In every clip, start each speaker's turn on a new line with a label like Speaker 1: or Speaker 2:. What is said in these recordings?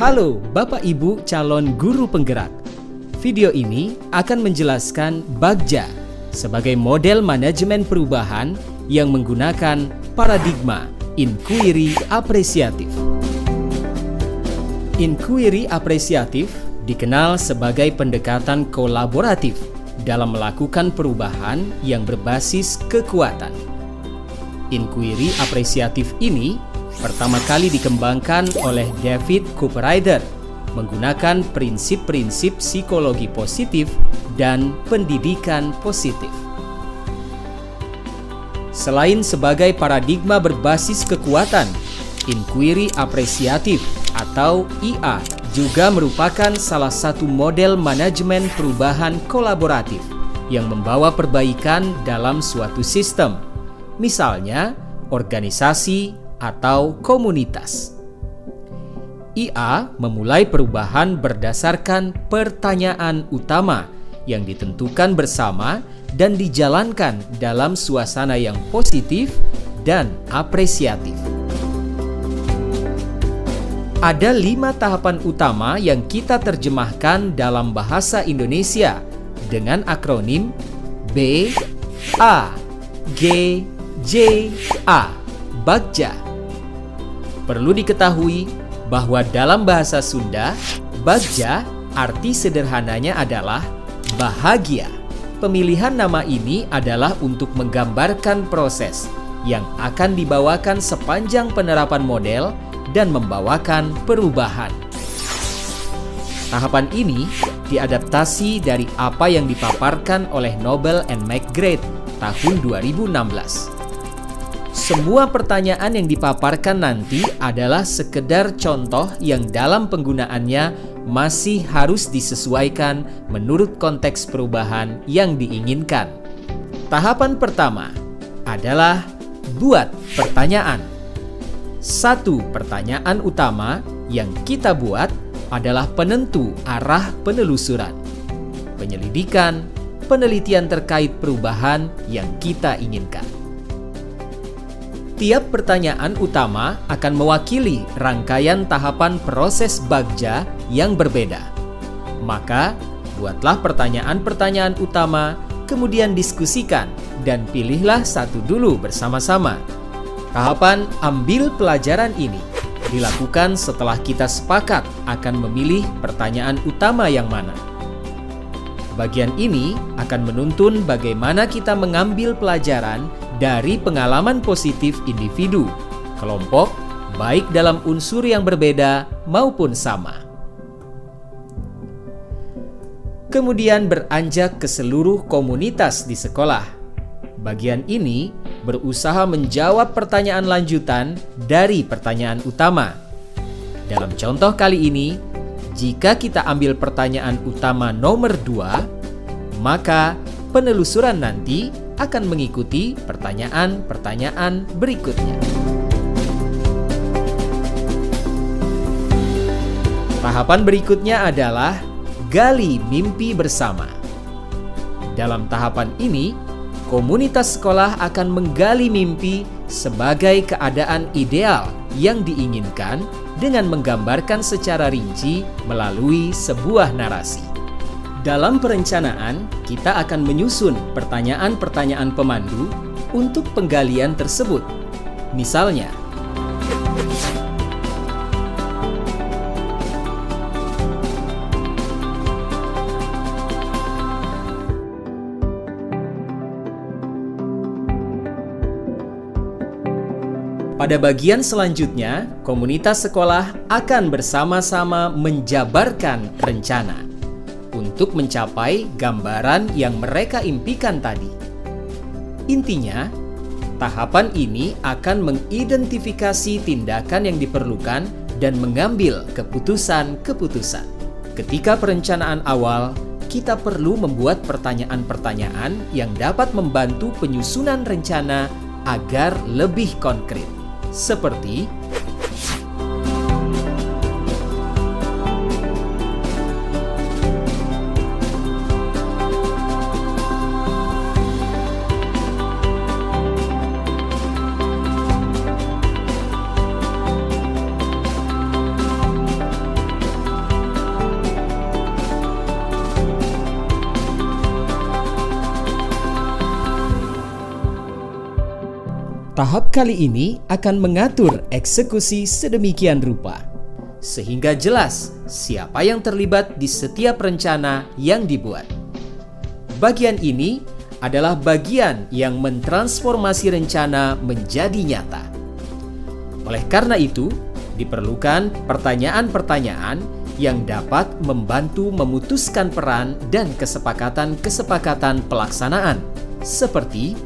Speaker 1: Halo Bapak Ibu calon guru penggerak. Video ini akan menjelaskan Bagja sebagai model manajemen perubahan yang menggunakan paradigma inquiry apresiatif. Inquiry apresiatif dikenal sebagai pendekatan kolaboratif dalam melakukan perubahan yang berbasis kekuatan. Inquiry apresiatif ini pertama kali dikembangkan oleh David Cooperrider menggunakan prinsip-prinsip psikologi positif dan pendidikan positif. Selain sebagai paradigma berbasis kekuatan, inquiry apresiatif atau IA juga merupakan salah satu model manajemen perubahan kolaboratif yang membawa perbaikan dalam suatu sistem, misalnya organisasi atau komunitas. IA memulai perubahan berdasarkan pertanyaan utama yang ditentukan bersama dan dijalankan dalam suasana yang positif dan apresiatif. Ada 5 tahapan utama yang kita terjemahkan dalam bahasa Indonesia dengan akronim B, A, G, J, A, Bagja. Perlu diketahui bahwa dalam bahasa Sunda, Bagja arti sederhananya adalah bahagia. Pemilihan nama ini adalah untuk menggambarkan proses yang akan dibawakan sepanjang penerapan model dan membawakan perubahan. Tahapan ini diadaptasi dari apa yang dipaparkan oleh Nobel and McGrath tahun 2016. Semua pertanyaan yang dipaparkan nanti adalah sekedar contoh yang dalam penggunaannya masih harus disesuaikan menurut konteks perubahan yang diinginkan. Tahapan pertama adalah buat pertanyaan. Satu pertanyaan utama yang kita buat adalah penentu arah penelusuran, penyelidikan, penelitian terkait perubahan yang kita inginkan. Tiap pertanyaan utama akan mewakili rangkaian tahapan proses Bagja yang berbeda. Maka, buatlah pertanyaan-pertanyaan utama, kemudian diskusikan, dan pilihlah satu dulu bersama-sama. Tahapan ambil pelajaran ini dilakukan setelah kita sepakat akan memilih pertanyaan utama yang mana. Bagian ini akan menuntun bagaimana kita mengambil pelajaran dari pengalaman positif individu, kelompok, baik dalam unsur yang berbeda maupun sama. Kemudian beranjak ke seluruh komunitas di sekolah. Bagian ini berusaha menjawab pertanyaan lanjutan dari pertanyaan utama. Dalam contoh kali ini, jika kita ambil pertanyaan utama nomor 2, maka penelusuran nanti akan mengikuti pertanyaan-pertanyaan berikutnya. Tahapan berikutnya adalah gali mimpi bersama. Dalam tahapan ini, komunitas sekolah akan menggali mimpi sebagai keadaan ideal yang diinginkan dengan menggambarkan secara rinci melalui sebuah narasi. Dalam perencanaan, kita akan menyusun pertanyaan-pertanyaan pemandu untuk penggalian tersebut. Misalnya, pada bagian selanjutnya, komunitas sekolah akan bersama-sama menjabarkan rencana untuk mencapai gambaran yang mereka impikan tadi. Intinya, tahapan ini akan mengidentifikasi tindakan yang diperlukan dan mengambil keputusan-keputusan. Ketika perencanaan awal, kita perlu membuat pertanyaan-pertanyaan yang dapat membantu penyusunan rencana agar lebih konkret. Seperti Tahap kali ini akan mengatur eksekusi sedemikian rupa, sehingga jelas siapa yang terlibat di setiap rencana yang dibuat. Bagian ini adalah bagian yang mentransformasi rencana menjadi nyata. Oleh karena itu, diperlukan pertanyaan-pertanyaan yang dapat membantu memutuskan peran dan kesepakatan-kesepakatan pelaksanaan, seperti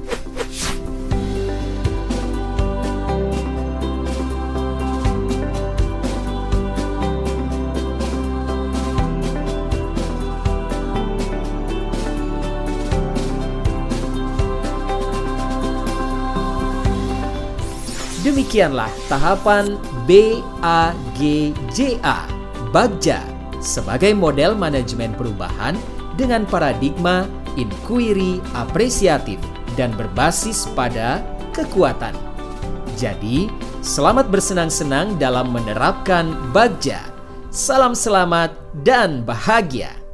Speaker 1: demikianlah tahapan BAGJA, Bagja, sebagai model manajemen perubahan dengan paradigma inquiry apresiatif dan berbasis pada kekuatan. Jadi, selamat bersenang-senang dalam menerapkan Bagja. Salam selamat dan bahagia.